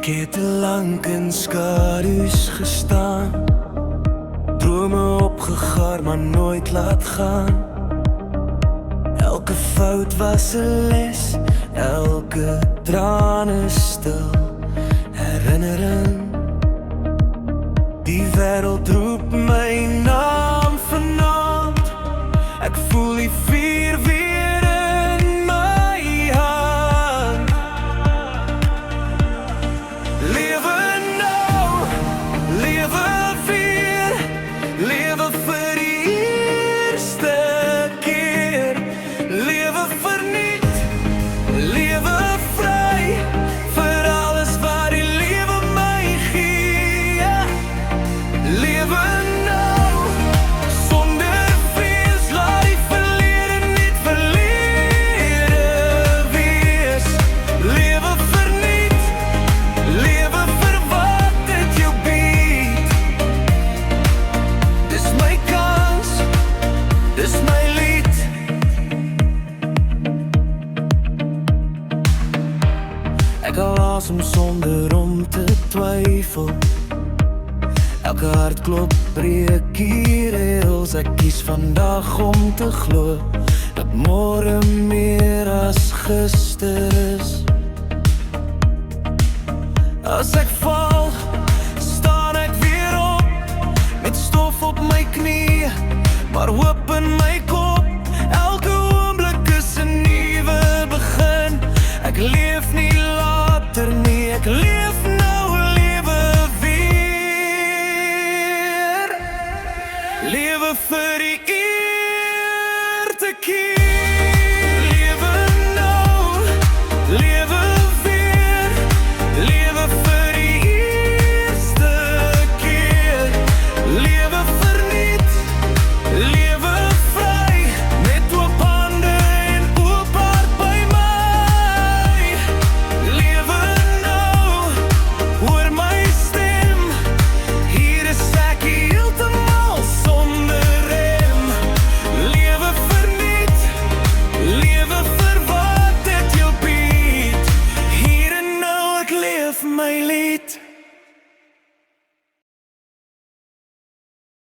Ek het te lank in skadu's gestaan, drome opgegaar, maar nooit laat gaan. Elke fout was 'n les, elke traan is stil herinnering. Die wêreld roep my naam vanaand, ek voel die vuur weer in my hand. Lewe nou, lewe weer, lewe vir die eerste keer. Lewe verniet, lewe vry, vir alles wat die lewe my gee. Lewe nou, sonder vrees, laat die verlede net verlede wees. Lewe verniet, lewe vir wat dit jou bied. Dis my kans, dis my lied. Ek haal asem sonder om te twyfel. Elke hartklop breek hier reëls. Ek kies vandag om te glo dat môre meer as gister is. As ek val, staan ek weer op, met stof op my knie, maar hoop in my kop. Elke oomblik is 'n nuwe begin. Ek leef nie later nie, ek leef nou, lewe weer. Lewe vir die eerste keer.